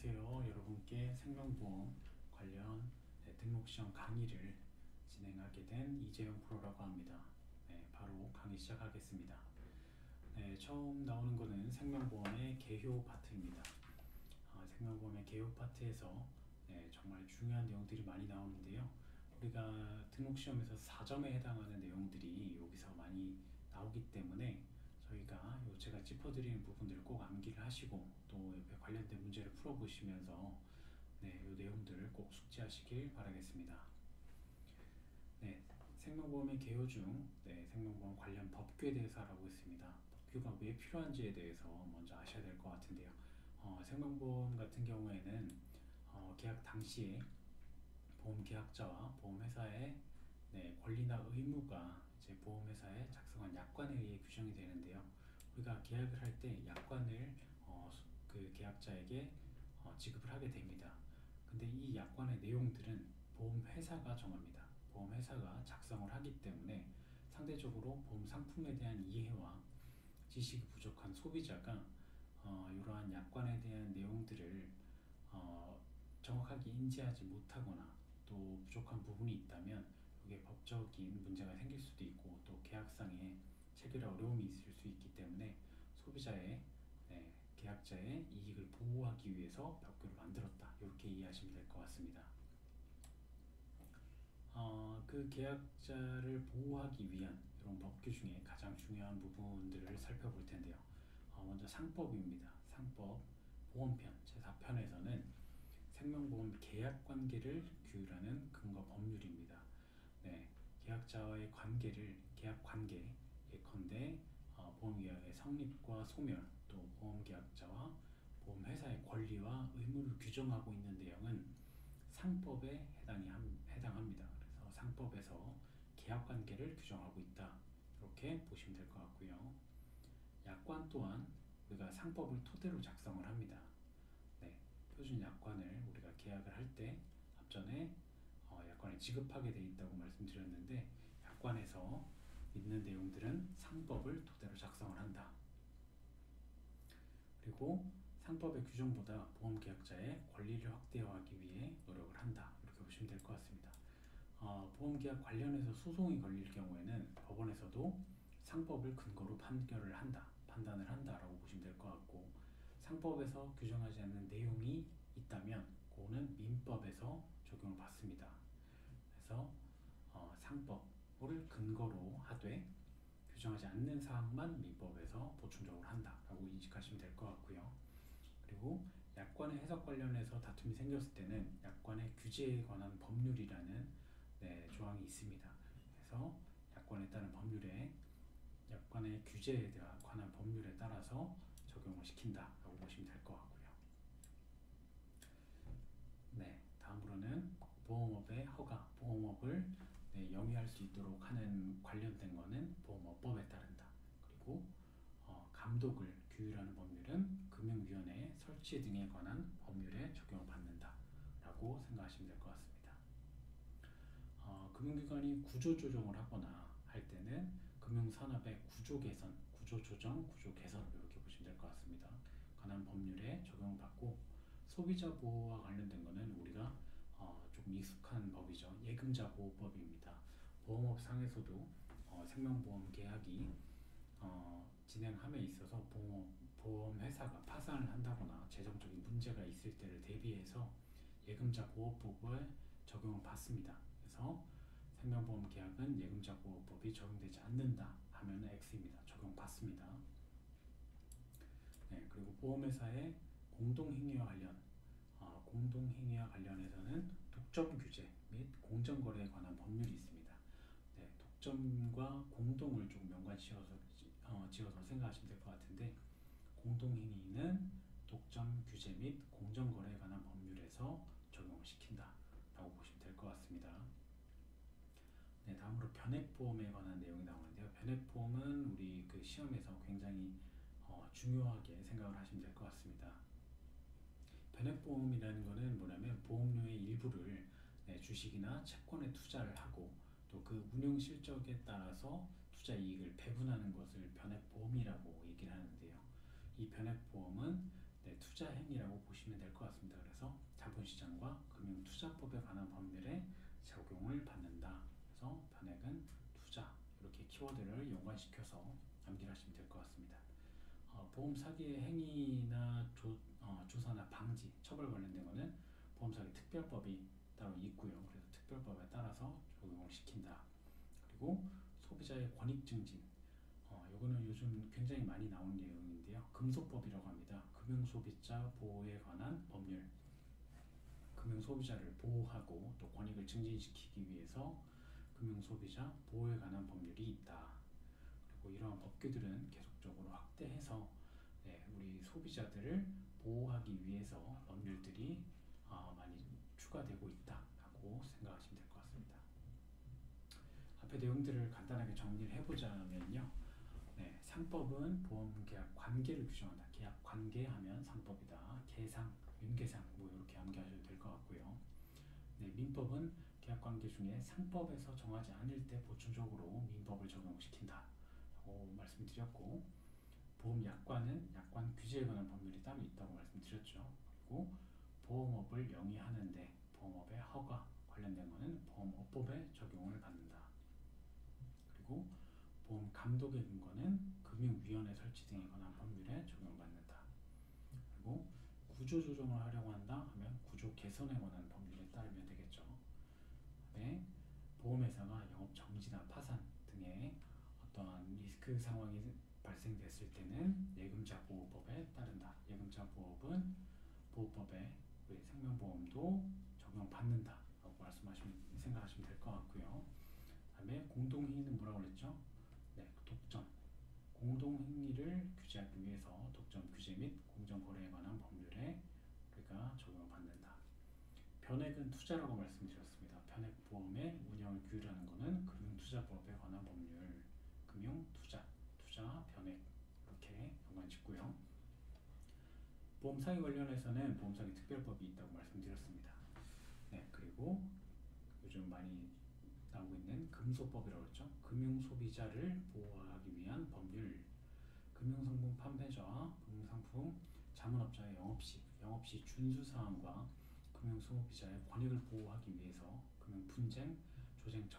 안녕하세요. 여러분께 생명보험 관련 등록시험 강의를 진행하게 된 이재용 프로라고 합니다. 바로 강의 시작하겠습니다. 처음 나오는 거는 생명보험의 개요 파트입니다. 생명보험의 개요 파트에서 정말 중요한 내용들이 많이 나오는데요. 우리가 등록시험에서 4점에 해당하는 내용들이 여기서 많이 나오기 때문에 저희가 제가 짚어드리는 부분들을 꼭 암기를 하시고 또 옆에 관련된 문제를 풀어보시면서 이 내용들을 꼭 숙지하시길 바라겠습니다. 생명보험의 개요 중 생명보험 관련 법규에 대해서 알아보겠습니다. 법규가 왜 필요한지에 대해서 먼저 아셔야 될 것 같은데요. 생명보험 같은 경우에는 계약 당시에 보험계약자와 보험회사의 권리나 의무가 이제 보험회사에 작성한 약관에 의해 규정이 되는데요. 우리가 계약을 할 때 약관을 그 계약자에게 지급을 하게 됩니다. 근데 이 약관의 내용들은 보험회사가 정합니다. 보험회사가 작성을 하기 때문에 상대적으로 보험 상품에 대한 이해와 지식이 부족한 소비자가 이러한 약관에 대한 내용들을 정확하게 인지하지 못하거나 또 부족한 부분이 있다면 이게 법적인 문제가 생길 수도 있고 또 계약상에 체결에 어려움이 있을 수 있기 때문에 소비자의 계약자의 이익을 보호하기 위해서 법규를 만들었다, 이렇게 이해하시면 될 것 같습니다. 그 계약자를 보호하기 위한 이런 법규 중에 가장 중요한 부분들을 살펴볼 텐데요. 먼저 상법입니다. 상법 보험편 제4편에서는 생명보험 계약관계를 규율하는 근거 법률입니다. 계약자와의 관계를 계약관계 예컨대 보험계약의 성립과 소멸 또 보험계약자와 보험회사의 권리와 의무를 규정하고 있는 내용은 상법에 해당합니다. 그래서 상법에서 계약관계를 규정하고 있다, 이렇게 보시면 될 것 같고요. 약관 또한 우리가 상법을 토대로 작성을 합니다. 표준 약관을 우리가 계약을 할 때 앞전에 약관을 지급하게 되어 있다고 말씀드렸는데 약관에서 있는 내용들은 상법을 토대로 작성을 한다. 그리고 상법의 규정보다 보험계약자의 권리를 확대하기 위해 노력을 한다, 이렇게 보시면 될 것 같습니다. 보험계약 관련해서 소송이 걸릴 경우에는 법원에서도 상법을 근거로 판단을 한다라고 보시면 될 것 같고, 상법에서 규정하지 않는 내용이 있다면 그거는 민법에서 적용을 받습니다. 그래서 상법을 근거로 하되 규정하지 않는 사항만 민법에서 보충적으로 한다라고 인식하시면 될 것 같고요. 그리고 약관의 해석 관련해서 다툼이 생겼을 때는 약관의 규제에 관한 법률이라는 조항이 있습니다. 그래서 약관에 따른 약관의 규제에 관한 법률에 따라서 적용을 시킨다라고 보시면 될 것 같고요. 다음으로는 보험업의 허가, 보험업을 영위할 수 있도록 하는 관련된 거는 보험업법에 따른다. 그리고 감독을 규율하는 법률은 금융위원회 설치 등에 관한 법률에 적용을 받는다라고 생각하시면 될 것 같습니다. 금융기관이 구조조정을 하거나 할 때는 금융산업의 구조개선, 구조조정, 구조개선, 이렇게 보시면 될 것 같습니다. 관한 법률에 적용을 받고, 소비자 보호와 관련된 거는 우리가 조금 익숙한 법이죠. 예금자 보호법입니다. 보험업상에서도 생명보험 계약이 진행함에 있어서 보험회사가 파산을 한다거나 재정적인 문제가 있을 때를 대비해서 예금자 보호법을 적용을 받습니다. 그래서 생명보험 계약은 예금자 보호법이 적용되지 않는다 하면 X입니다. 적용받습니다. 그리고 보험회사의 공동행위와 관련해서는 독점 규제 및 공정거래에 관한 법률이 있습니다. 독점과 공동을 좀 연관지어서 생각하시면 될 것 같은데, 공동행위는 독점 규제 및 공정거래에 관한 법률에서 적용을 시킨다라고 보시면 될 것 같습니다. 다음으로 변액보험에 관한 내용이 나오는데요. 변액보험은 우리 그 시험에서 굉장히 중요하게 생각을 하시면 될 것 같습니다. 변액보험이라는 것은 뭐냐면 보험료의 일부를 주식이나 채권에 투자를 하고 또 그 운용 실적에 따라서 투자 이익을 배분하는 것을 변액보험이라고 얘기를 하는데요. 이 변액보험은 네, 투자 행위라고 보시면 될 것 같습니다. 그래서 자본시장과 금융투자법에 관한 법률에 적용을 받는다. 그래서 변액은 투자 이렇게 키워드를 연관시켜서 암기를 하시면 될 것 같습니다. 보험 사기의 행위나 조사나 방지, 처벌 관련된 거는 보험 사기 특별법이 따로 있고요. 그래서 특별법에 따라서 적용을 시킨다. 그리고 소비자의 권익 증진. 요거는 요즘 굉장히 많이 나오는 내용인데요. 금소법이라고 합니다. 금융소비자 보호에 관한 법률. 금융소비자를 보호하고 또 권익을 증진시키기 위해서 금융소비자 보호에 관한 법률이 있다. 그리고 이러한 법규들은 계속적으로 확대해서 우리 소비자들을 보호하기 위해서 법률들이 많이 추가되고 있다라고 생각하시면 될 것 같습니다. 앞에 내용들을 간단하게 정리를 해보자면요. 상법은 보험계약 관계를 규정한다. 계약 관계하면 상법이다. 계상, 윤계상 뭐 이렇게 암기하셔도 될 것 같고요. 민법은 계약 관계 중에 상법에서 정하지 않을 때 보충적으로 민법을 적용시킨다. 라고 말씀드렸고, 보험 약관은 약관 규제에 관한 법률이 따로 있다고 말씀드렸죠. 그리고 보험업을 영위하는데 보험업의 허가 관련된 것은 보험업법에 적용을 받는다. 그리고 보험 감독의 근거는 금융위원회 설치 등에 관한 법률에 적용받는다. 그리고 구조 조정을 하려고 한다 하면 구조 개선에 관한 법률에 따르면 되겠죠. 그다음에 보험회사가 영업 정지나 파산 등의 어떠한 리스크 상황이 발생됐을 때는 예금자 보호법에 따른다. 예금자 보호법은 보호법에 우리 생명보험도 적용받는다라고 생각하시면 될 것 같고요. 그다음에 공동행위는 뭐라고 그랬죠? 독점. 공동행위를 규제하기 위해서 독점 규제 및 공정거래에 관한 법률에 우리가 적용을 받는다. 변액은 투자라고 말씀드렸습니다. 변액보험의 운영을 규율하는 것은 금융투자법에 관한 법률, 금융투자, 투자, 변액 이렇게 연관짓고요. 보험사기 관련해서는 보험사기 특별법이 있다고 말씀드렸습니다. 그리고 요즘 많이 나오고 있는 금소법이라고 했죠. 금융소비자를 보호하기 위한 법률, 금융상품 판매자와 금융상품 자문업자의 영업시 준수사항과 금융소비자의 권익을 보호하기 위해서 금융분쟁, 조정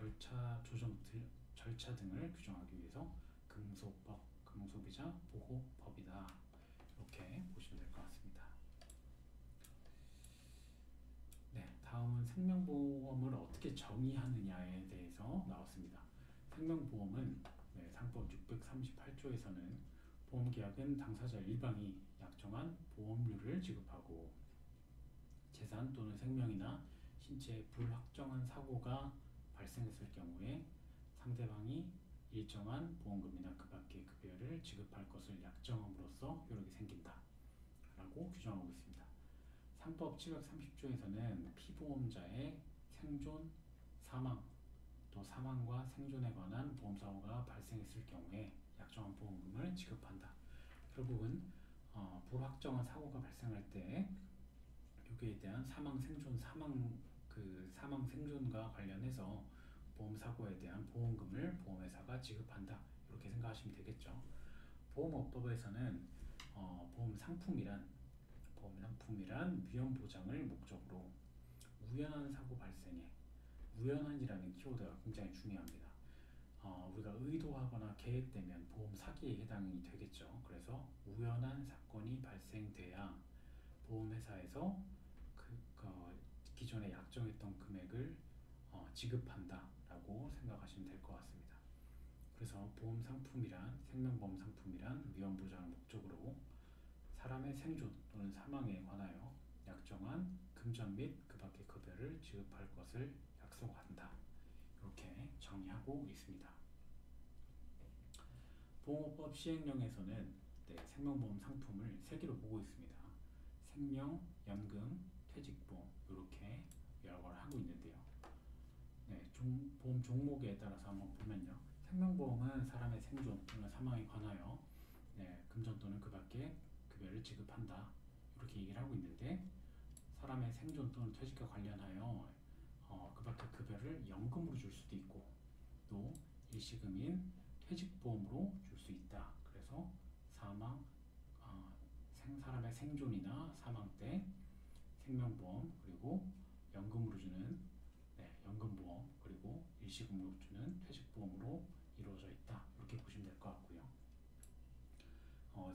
절차 등을 규정하기 위해서 금소법, 금융소비자 보호법이다. 이렇게 보시면 될 것 같습니다. 다음은 생명보험을 어떻게 정의하느냐에 대해서 나왔습니다. 생명보험은 상법 638조에서는 보험계약은 당사자 일방이 약정한 보험료를 지급하고 재산 또는 생명이나 신체에 불확정한 사고가 발생했을 경우에 상대방이 일정한 보험금이나 그 밖의 급여를 지급할 것을 약정함으로써 효력이 생긴다 라고 규정하고 있습니다. 상법 730조에서는 피보험자의 생존, 사망, 또 사망과 생존에 관한 보험사고가 발생했을 경우에 약정한 보험금을 지급한다. 결국은 불확정한 사고가 발생할 때 여기에 대한 사망, 생존과 관련해서 보험사고에 대한 보험금을 보험회사가 지급한다. 이렇게 생각하시면 되겠죠. 보험업법에서는 보험상품이란 위험 보장을 목적으로 우연한 사고 발생에 우연한이라는 키워드가 굉장히 중요합니다. 우리가 의도하거나 계획되면 보험 사기에 해당이 되겠죠. 그래서 우연한 사건이 발생돼야 보험회사에서 기존에 약정했던 금액을 지급한다라고 생각하시면 될 것 같습니다. 그래서 생명보험 상품이란 위험 보장을 목적으로 사람의 생존 또는 사망에 관하여 약정한 금전 및 그 밖의 급여를 지급할 것을 약속한다. 이렇게 정의하고 있습니다. 보험업법 시행령에서는 생명보험 상품을 세 개로 보고 있습니다. 생명, 연금, 퇴직보험 이렇게 여러 걸 하고 있는데요. 보험 종목에 따라서 한번 보면요. 생명보험은 사람의 생존 또는 사망에 관하여 금전 또는 그 밖의 급여를 지급한다. 이렇게 얘기를 하고 있는데 사람의 생존 또는 퇴직과 관련하여 그 밖의 급여를 연금으로 줄 수도 있고 또 일시금인 퇴직보험으로 줄 수 있다. 그래서 사망, 사람의 생존이나 사망 때 생명보험, 그리고 연금으로 주는 연금보험, 그리고 일시금으로 주는 퇴직보험으로 이루어져 있다. 이렇게 보시면 될 것 같고요.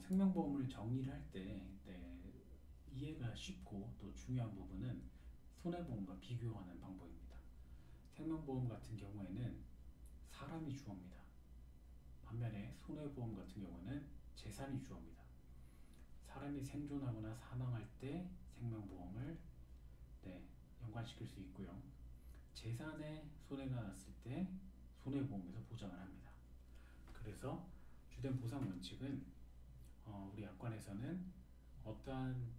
생명보험을 정의를 할 때 이해가 쉽고 또 중요한 부분은 손해보험과 비교하는 방법입니다. 생명보험 같은 경우에는 사람이 주어입니다. 반면에 손해보험 같은 경우는 재산이 주어입니다. 사람이 생존하거나 사망할 때 생명보험을 연관시킬 수 있고요. 재산에 손해가 났을 때 손해보험에서 보장을 합니다. 그래서 주된 보상 원칙은 우리 약관에서는 어떠한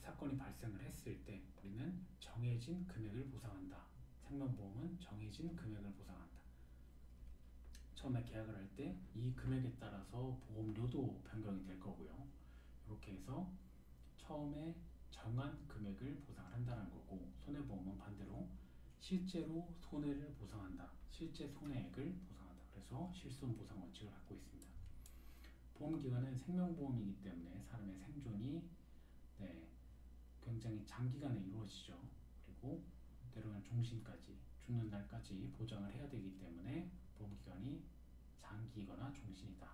사건이 발생을 했을 때 우리는 정해진 금액을 보상한다. 생명보험은 정해진 금액을 보상한다. 처음에 계약을 할 때 이 금액에 따라서 보험료도 변경이 될 거고요. 이렇게 해서 처음에 정한 금액을 보상을 한다는 거고, 손해보험은 반대로 실제로 손해를 보상한다. 실제 손해액을 보상한다. 그래서 실손보상 원칙을 갖고 있습니다. 보험기간은 생명보험이기 때문에 사람의 생존이 굉장히 장기간에 이루어지죠. 그리고 때로는 종신까지, 죽는 날까지 보장을 해야 되기 때문에 보험기간이 장기이거나 종신이다.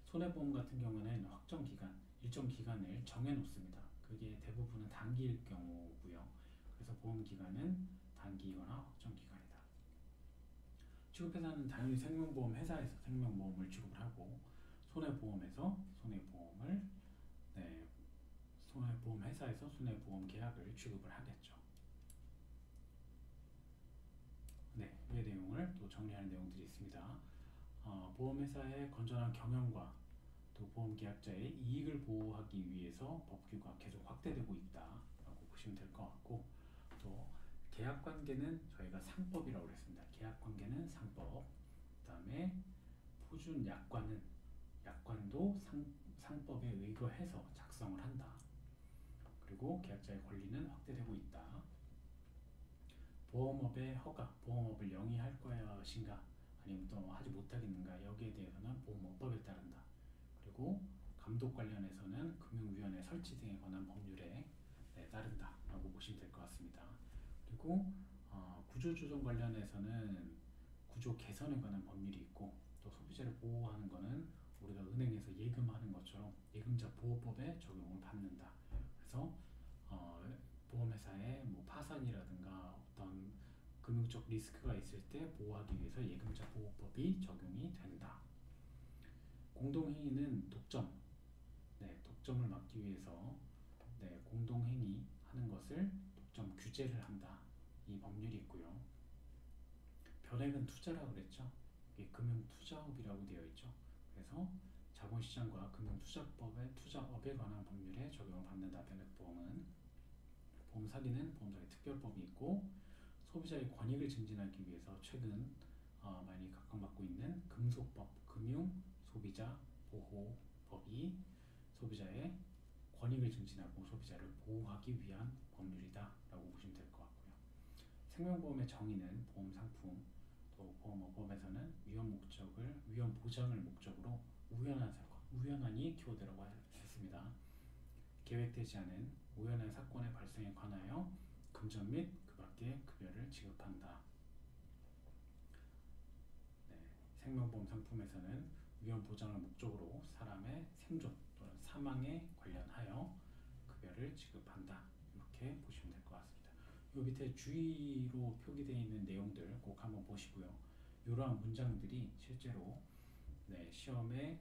손해보험 같은 경우는 확정 기간, 일정 기간을 정해놓습니다. 그게 대부분은 단기일 경우고요. 그래서 보험기간은 단기이거나 확정 기간이다. 취급회사는 당연히 생명보험 회사에서 생명보험을 취급을 하고, 손해보험에서 손해보험 회사에서 손해보험 계약을 취급을 하겠죠. 이 내용을 또 정리하는 내용들이 있습니다. 보험회사의 건전한 경영과 또 보험계약자의 이익을 보호하기 위해서 법규가 계속 확대되고 있다라고 보시면 될 것 같고, 또 계약관계는 저희가 상법이라고 그랬습니다. 계약관계는 상법, 그 다음에 표준 약관도 상법에 의거해서 작성을 한다. 그리고 계약자의 권리는 확대되고 있다. 보험업의 허가, 보험업을 영위할 것인가 아니면 또 하지 못하겠는가, 여기에 대해서는 보험업법에 따른다. 그리고 감독 관련해서는 금융위원회 설치 등에 관한 법률에 따른다 라고 보시면 될 것 같습니다. 그리고 구조조정 관련해서는 구조 개선에 관한 법률이 있고, 또 소비자를 보호하는 것은 우리가 은행에서 예금하는 것처럼 예금자 보호법에 적용을 받는다. 그래서 보험회사의 파산이라든가 어떤 금융적 리스크가 있을 때 보호하기 위해서 예금자 보호법이 적용이 된다. 공동행위는 독점을 막기 위해서 공동행위 하는 것을 독점 규제를 한다. 이 법률이 있고요. 변액은 투자라고 그랬죠. 이게 금융투자업이라고 되어 있죠. 그래서 자본시장과 투자업에 관한 법률에 적용을 받는다. 변액보험은. 보험사기는 보험사기 특별법이 있고, 소비자의 권익을 증진하기 위해서 최근 많이 각광받고 있는 금소법, 금융소비자보호법이 소비자의 권익을 증진하고 소비자를 보호하기 위한 법률이다라고 보시면 될 것 같고요. 생명보험의 정의는 보험상품, 또 보험업법에서는 위험 보장을 목적으로 우연한이 키워드라고 했습니다. 계획되지 않은 우연한 사건의 발생에 관하여 금전 및 그 밖의 급여를 지급한다. 생명보험 상품에서는 위험 보장을 목적으로 사람의 생존 또는 사망에 관련하여 급여를 지급한다. 이렇게 보시면 될 것 같습니다. 이 밑에 주의로 표기되어 있는 내용들 꼭 한번 보시고요. 이러한 문장들이 실제로 시험에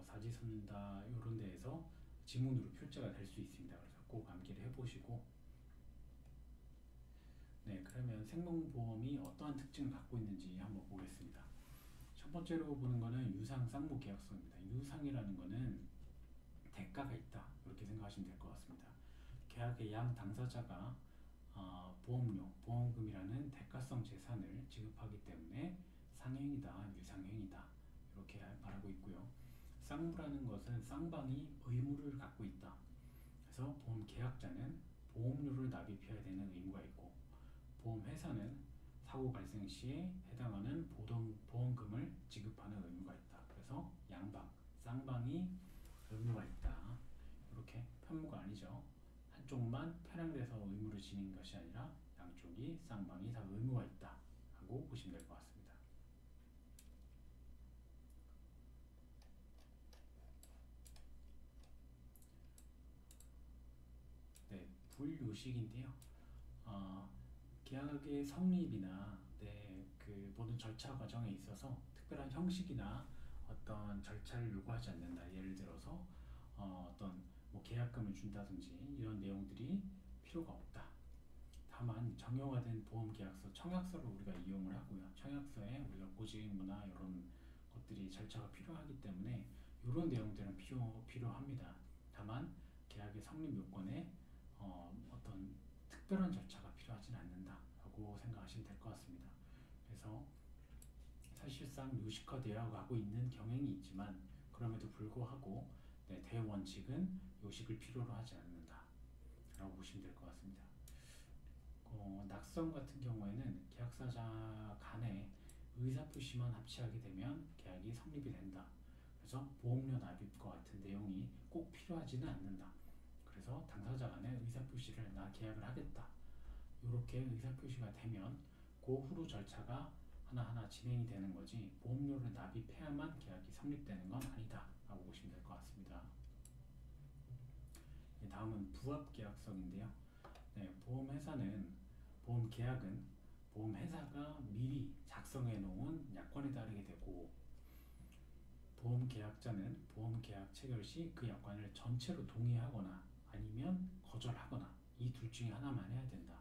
사지선다 이런 데에서 지문으로 출제가 될 수 있습니다. 그래서 꼭 암기를 해보시고, 그러면 생명보험이 어떠한 특징을 갖고 있는지 한번 보겠습니다. 첫 번째로 보는 거는 유상 쌍무 계약서입니다. 유상이라는 거는 대가가 있다, 이렇게 생각하시면 될 것 같습니다. 계약의 양 당사자가 보험료, 보험금이라는 대가성 재산을 지급하기 때문에 상행이다, 유상행이다, 이렇게 말하고 있고요. 쌍무라는 것은 쌍방이 의무를 갖고 있다. 그래서 보험 계약자는 보험료를 납입해야 되는 의무가 있고, 보험회사는 사고 발생 시에 해당하는 보험금을 지급하는 의무가 있다. 그래서 양방, 쌍방이 의무가 있다. 이렇게 편무가 아니죠. 한쪽만 편향을 해서 의무를 지닌 것이 아니라 양쪽이 쌍방이 다 의무가 있다 하고 보시면 될 것 같습니다. 네, 불요식인데요. 어, 계약의 성립이나 그 모든 절차 과정에 있어서 특별한 형식이나 어떤 절차를 요구하지 않는다. 예를 들어서 어떤 뭐 계약금을 준다든지 이런 내용들이 필요가 없다. 다만 정형화된 보험계약서, 청약서를 우리가 이용을 하고요. 청약서에 우리가 고지의무나 이런 것들이 절차가 필요하기 때문에 이런 내용들은 필요합니다. 다만 계약의 성립 요건에 어떤 특별한 절차가 필요하지는 않는다라고 생각하시면 될 것 같습니다. 그래서 사실상 요식화되어 가고 있는 경향이 있지만 그럼에도 불구하고 대원칙은 요식을 필요로 하지 않는다라고 보시면 될 것 같습니다. 낙성 같은 경우에는 계약사자 간에 의사표시만 합치하게 되면 계약이 성립이 된다. 그래서 보험료 납입과 같은 내용이 꼭 필요하지는 않는다. 그래서 당사자 간에 의사표시를 나 계약을 하겠다. 이렇게 의사표시가 되면 그 후로 절차가 하나하나 진행이 되는 거지 보험료를 납입해야만 계약이 성립되는 건 아니다 라고 보시면 될 것 같습니다. 다음은 부합계약성인데요. 보험계약은 보험회사가 미리 작성해 놓은 약관에 따르게 되고 보험계약자는 보험계약 체결 시 그 약관을 전체로 동의하거나 아니면 거절하거나 이 둘 중에 하나만 해야 된다.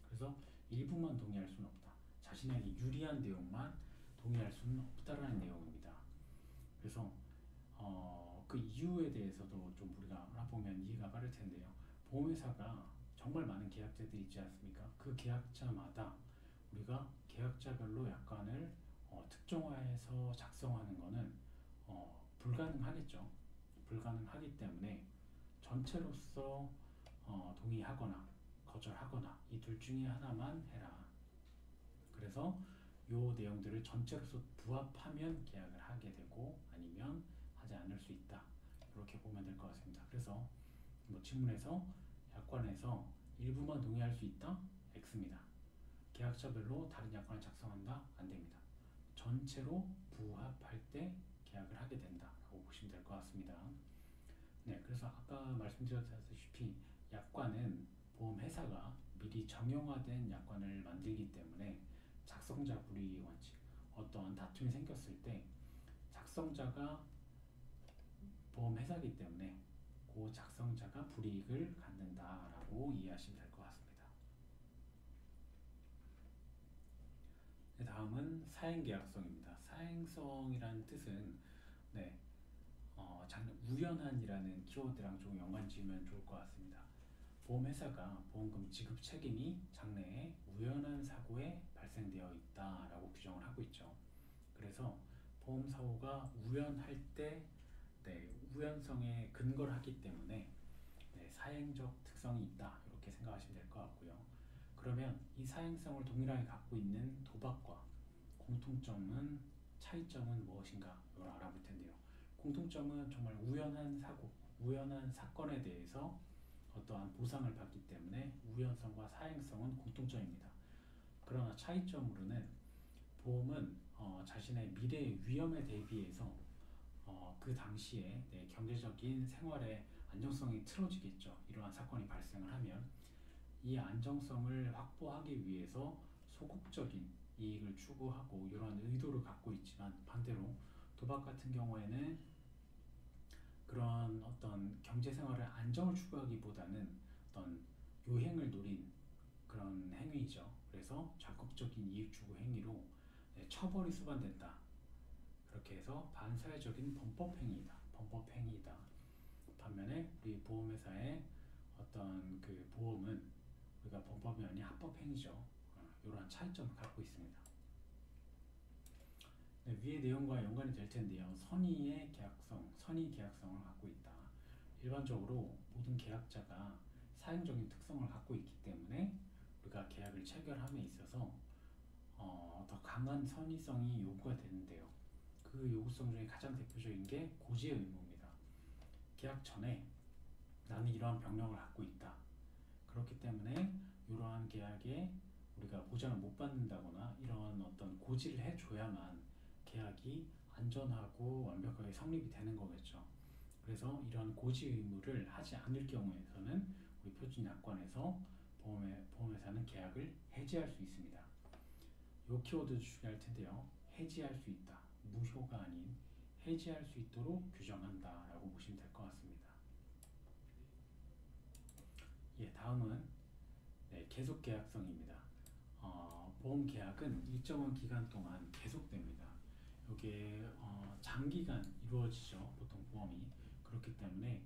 그래서 일부만 동의할 수는 없다. 자신에게 유리한 내용만 동의할 수는 없다라는 내용입니다. 그래서 그 이유에 대해서도 좀 우리가 알아보면 이해가 빠를 텐데요. 보험회사가 정말 많은 계약자들이 있지 않습니까? 그 계약자마다 우리가 계약자별로 약관을 특정화해서 작성하는 것은 불가능하겠죠. 불가능하기 때문에 전체로서 동의하거나 거절하거나 이 둘 중에 하나만 해라. 그래서 이 내용들을 전체로서 부합하면 계약을 하게 되고 아니면 하지 않을 수 있다. 이렇게 보면 될 것 같습니다. 그래서 뭐 지문에서 약관에서 일부만 동의할 수 있다? X입니다. 계약자별로 다른 약관을 작성한다? 안 됩니다. 전체로 부합할 때 계약을 하게 된다라고 보시면 될 것 같습니다. 네, 그래서 아까 말씀드렸다시피 약관은 보험회사가 미리 정형화된 약관을 만들기 때문에 작성자 불이익 원칙, 어떠한 다툼이 생겼을 때 작성자가 보험회사이기 때문에 그 작성자가 불이익을 갖는다라고 이해하시면 될 것 같습니다. 다음은 사행계약성입니다. 사행성이라는 뜻은 우연한이라는 키워드랑 좀 연관 지으면 좋을 것 같습니다. 보험회사가 보험금 지급 책임이 장래에 우연한 사고에 발생되어 있다라고 규정을 하고 있죠. 그래서 보험사고가 우연할 때 우연성에 근거를 하기 때문에 사행적 특성이 있다 이렇게 생각하시면 될 것 같고요. 그러면 이 사행성을 동일하게 갖고 있는 도박과 공통점은 차이점은 무엇인가 이걸 알아볼 텐데요. 공통점은 정말 우연한 사고, 우연한 사건에 대해서 어떠한 보상을 받기 때문에 우연성과 사행성은 공통점입니다. 그러나 차이점으로는 보험은 자신의 미래의 위험에 대비해서 그 당시에 경제적인 생활의 안정성이 틀어지겠죠. 이러한 사건이 발생을 하면 이 안정성을 확보하기 위해서 소극적인 이익을 추구하고 이러한 의도를 갖고 있지만 반대로 도박 같은 경우에는 그런 어떤 경제생활의 안정을 추구하기보다는 어떤 요행을 노린 그런 행위이죠. 그래서 적극적인 이익 추구 행위로 처벌이 수반된다. 그렇게 해서 반사회적인 범법행위이다. 범법행위이다. 반면에 우리 보험회사의 어떤 그 보험은 우리가 범법이 아닌 합법행위죠. 이러한 차이점을 갖고 있습니다. 위의 내용과 연관이 될 텐데요. 선의 계약성을 갖고 있다. 일반적으로 모든 계약자가 사행적인 특성을 갖고 있기 때문에 우리가 계약을 체결함에 있어서 더 강한 선의성이 요구가 되는데요. 그 요구성 중에 가장 대표적인 게 고지의 의무입니다. 계약 전에 나는 이러한 병력을 갖고 있다. 그렇기 때문에 이러한 계약에 우리가 보장을 못 받는다거나 이런 어떤 고지를 해줘야만 계약이 안전하고 완벽하게 성립이 되는 거겠죠. 그래서 이런 고지 의무를 하지 않을 경우에서는 우리 표준약관에서 보험회사는 계약을 해지할 수 있습니다. 이 키워드 주의할 텐데요. 해지할 수 있다. 무효가 아닌 해지할 수 있도록 규정한다 라고 보시면 될 것 같습니다. 예, 다음은 계속계약성입니다. 보험계약은 일정한 기간 동안 계속됩니다. 이게 장기간 이루어지죠. 보통 보험이. 그렇기 때문에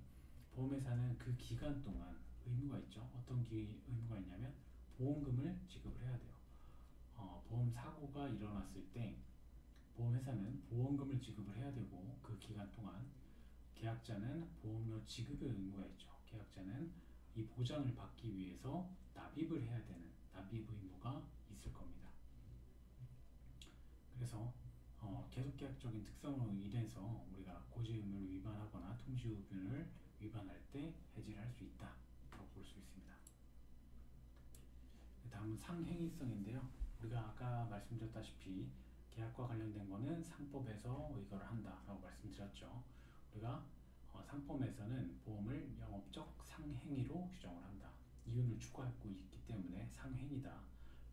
보험회사는 그 기간 동안 의무가 있죠. 어떤 의무가 있냐면 보험금을 지급을 해야 돼요. 보험 사고가 일어났을 때 보험회사는 보험금을 지급을 해야 되고 그 기간 동안 계약자는 보험료 지급의 의무가 있죠. 계약자는 이 보장을 받기 위해서 납입을 해야 되는 납입 의무가 있을 겁니다. 그래서 계속계약적인 특성으로 인해서 우리가 고지 의무를 위반하거나 통지의무를 위반할 때 해지를 할 수 있다 라고 볼 수 있습니다. 다음은 상행위성인데요. 우리가 아까 말씀드렸다시피 계약과 관련된 거는 상법에서 의거를 한다라고 말씀드렸죠. 우리가 상법에서는 보험을 영업적 상행위로 규정을 한다. 이윤을 추구하고 있기 때문에 상행위다.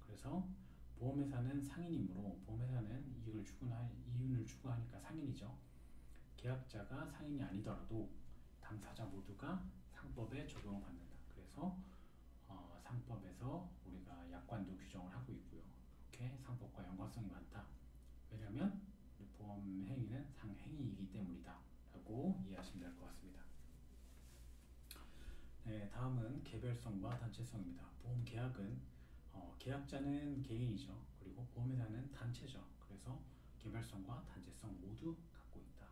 그래서 보험회사는 상인이므로 보험회사는 이윤을 추구하니까 상인이죠. 계약자가 상인이 아니더라도 당사자 모두가 상법에 적용을 받는다. 그래서 상법에서 우리가 약관도 규정을 하고 있고요. 이렇게 상법과 연관성이 많다. 왜냐하면 보험 행위는 상행위이기 때문이다 라고 이해하시면 될 것 같습니다. 네, 다음은 개별성과 단체성입니다. 보험 계약은 계약자는 개인이죠. 그리고 보험회사는 단체죠. 그래서 개별성과 단체성 모두 갖고 있다.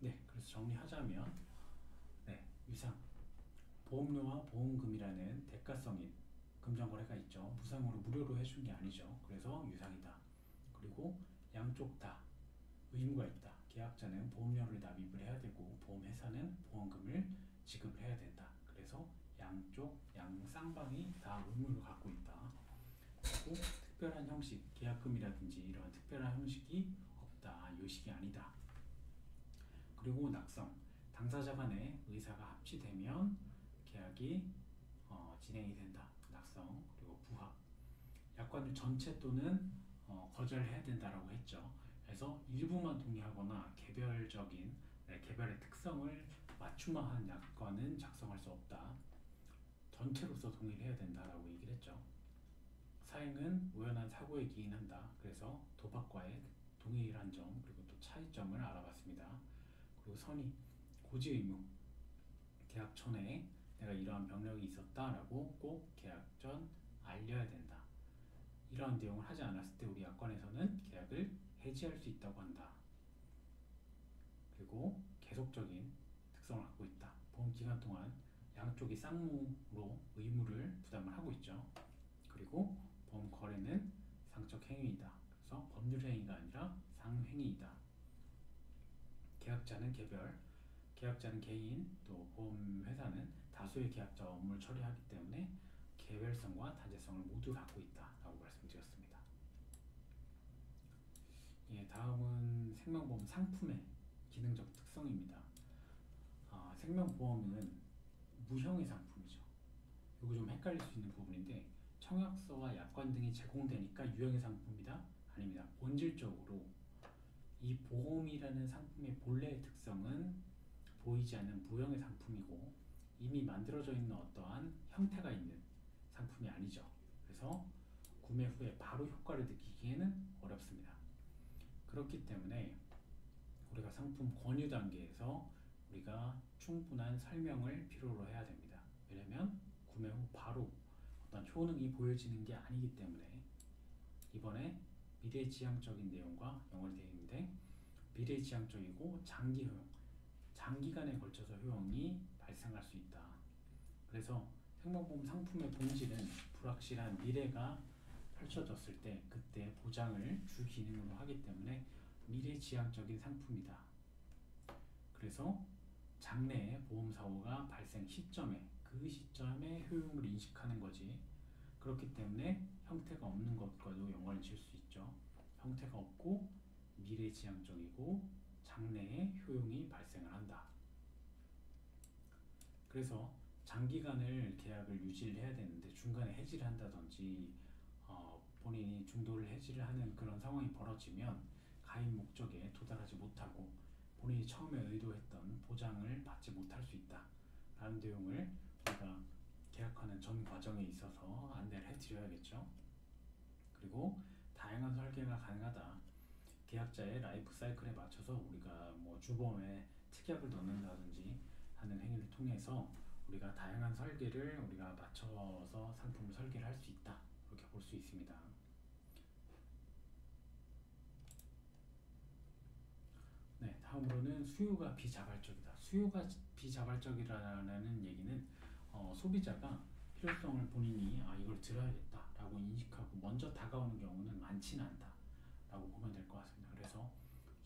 네, 그래서 정리하자면 위상 보험료와 보험금이라는 대가성인 금전거래가 있죠. 무상으로 무료로 해준 게 아니죠. 그래서 유상이다. 그리고 양쪽 다 의무가 있다. 계약자는 보험료를 납입을 해야 되고 보험회사는 보험금을 지급을 해야 된다. 그래서 양쌍방이 다 의무를 갖고 있다. 그리고 특별한 형식, 계약금이라든지 이런 특별한 형식이 없다. 요식이 아니다. 그리고 낙성, 당사자 간의 의사가 합치되면 계약이 진행이 된다. 낙성, 그리고 부합. 약관을 전체 또는 거절해야 된다라고 했죠. 그래서 일부만 동의하거나 개별의 특성을 맞춤화한 약관은 작성할 수 없다. 전체로서 동의를 해야 된다라고 얘기를 했죠. 사행은 우연한 사고에 기인한다. 그래서 도박과의 동일한 점 그리고 또 차이점을 알아봤습니다. 그리고 선의, 고지 의무, 계약 전에 내가 이러한 병력이 있었다라고 꼭 계약 전 알려야 된다. 이러한 내용을 하지 않았을 때 우리 약관에서는 계약을 해지할 수 있다고 한다. 그리고 계속적인 특성을 갖고 있다. 보험 기간 동안 양쪽이 쌍무로 의무를 부담을 하고 있죠. 그리고 보험 거래는 상적 행위이다. 그래서 법률 행위가 아니라 상행위이다. 계약자는 개별, 계약자는 개인, 또 보험회사는 다수의 계약자 업무를 처리하기 때문에 개별성과 단체성을 모두 갖고 있다라고 말씀드렸습니다. 예, 다음은 생명보험 상품의 기능적 특성입니다. 생명보험은 무형의 상품이죠. 이거 좀 헷갈릴 수 있는 부분인데 청약서와 약관 등이 제공되니까 유형의 상품이다? 아닙니다. 본질적으로 이 보험이라는 상품의 본래의 특성은 보이지 않는 무형의 상품이고 이미 만들어져 있는 어떠한 형태가 있는 상품이 아니죠. 그래서 구매 후에 바로 효과를 느끼기에는 어렵습니다. 그렇기 때문에 우리가 상품 권유 단계에서 우리가 충분한 설명을 필요로 해야 됩니다. 왜냐하면 구매 후 바로 어떤 효능이 보여지는 게 아니기 때문에 이번에 미래지향적인 내용과 연관되어 있는데 미래지향적이고 장기 효용, 장기간에 걸쳐서 효용이 발생할 수 있다. 그래서 생명보험 상품의 본질은 불확실한 미래가 펼쳐졌을 때 그때 보장을 주 기능으로 하기 때문에 미래지향적인 상품이다. 그래서 장래에 보험사고가 발생 시점에 그 시점에 효용을 인식하는 거지. 그렇기 때문에 형태가 없는 것과도 연관을 지을 수 있죠. 형태가 없고 미래지향적이고 장래에 효용이 발생을 한다. 그래서 장기간을 계약을 유지를 해야 되는데 중간에 해지를 한다든지 본인이 중도를 해지를 하는 그런 상황이 벌어지면 가입 목적에 도달하지 못하고 본인이 처음에 의도했던 보장을 받지 못할 수 있다 라는 내용을 우리가 계약하는 전 과정에 있어서 안내를 해드려야겠죠. 그리고 다양한 설계가 가능하다. 계약자의 라이프 사이클에 맞춰서 우리가 뭐 주보험에 특약을 넣는다든지 하는 행위를 통해서 우리가 다양한 설계를 우리가 맞춰서 상품을 설계를 할 수 있다. 이렇게 볼 수 있습니다. 네, 다음으로는 수요가 비자발적이다. 수요가 비자발적이라는 얘기는 소비자가 필요성을 본인이 이걸 들어야겠다라고 인식하고 먼저 다가오는 경우는 많지는 않다라고 보면 될 것 같습니다. 그래서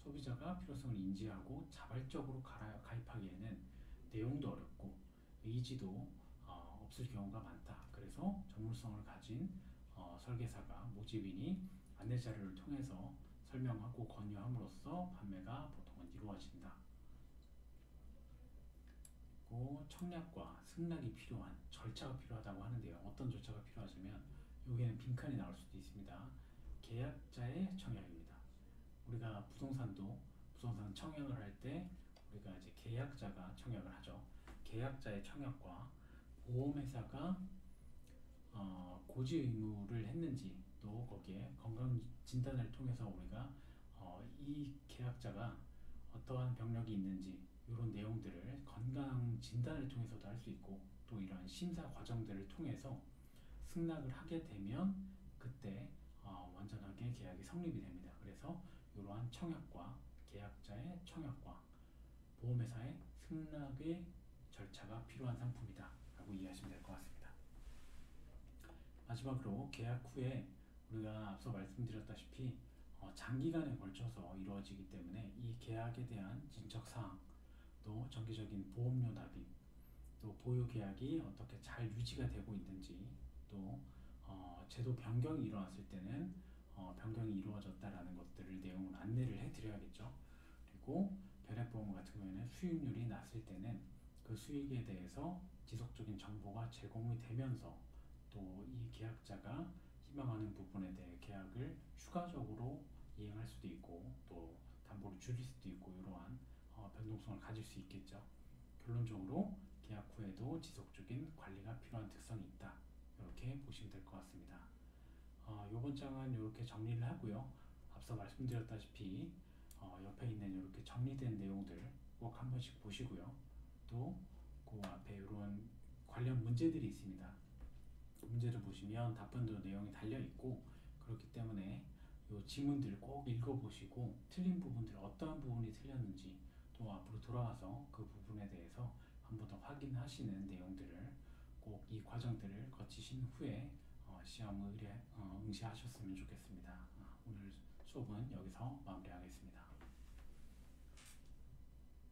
소비자가 필요성을 인지하고 자발적으로 가입하기에는 내용도 어렵고 의지도 없을 경우가 많다. 그래서 전문성을 가진 설계사가 모집인이 안내 자료를 통해서 설명하고 권유함으로써 판매가 보통은 이루어진다. 그리고 청약과 승낙이 필요한 절차가 필요하다고 하는데요. 어떤 절차가 필요하냐면 여기에는 빈칸이 나올 수도 있습니다. 계약자의 청약입니다. 우리가 부동산 청약을 할 때 우리가 이제 계약자가 청약을 하죠. 계약자의 청약과 보험회사가 고지 의무를 했는지 또 거기에 건강 진단을 통해서 우리가 이 계약자가 어떠한 병력이 있는지 이런 내용들을 건강 진단을 통해서도 할 수 있고 또 이러한 심사 과정들을 통해서 승낙을 하게 되면 그때 완전하게 계약이 성립이 됩니다. 그래서 이러한 청약과 계약자의 청약과 보험회사의 승낙의 절차가 필요한 상품이다 라고 이해하시면 될 것 같습니다. 마지막으로 계약 후에 우리가 앞서 말씀드렸다시피 장기간에 걸쳐서 이루어지기 때문에 이 계약에 대한 진척사항 또 정기적인 보험료 납입 또 보유 계약이 어떻게 잘 유지가 되고 있는지 또 제도 변경이 일어났을 때는 변경이 이루어졌다라는 것들을 내용을 안내를 해드려야겠죠. 그리고 변액보험 같은 경우에는 수익률이 났을 때는 그 수익에 대해서 지속적인 정보가 제공이 되면서 또 이 계약자가 희망하는 부분에 대해 계약을 추가적으로 이행할 수도 있고 또 담보를 줄일 수도 있고 이러한 변동성을 가질 수 있겠죠. 결론적으로 계약 후에도 지속적인 관리가 필요한 특성이 있다. 이렇게 보시면 될 것 같습니다. 이번 장은 이렇게 정리를 하고요. 앞서 말씀드렸다시피 옆에 있는 이렇게 정리된 내용들 꼭 한 번씩 보시고요. 또 그 앞에 이런 관련 문제들이 있습니다. 문제를 보시면 답변도 내용이 달려 있고 그렇기 때문에 이 지문들을 꼭 읽어보시고 틀린 부분들 어떠한 부분이 틀렸는지 또 앞으로 돌아와서 그 부분에 대해서 한 번 더 확인하시는 내용들을 꼭 이 과정들을 거치신 후에 시험 응시하셨으면 좋겠습니다. 오늘 수업은 여기서 마무리하겠습니다.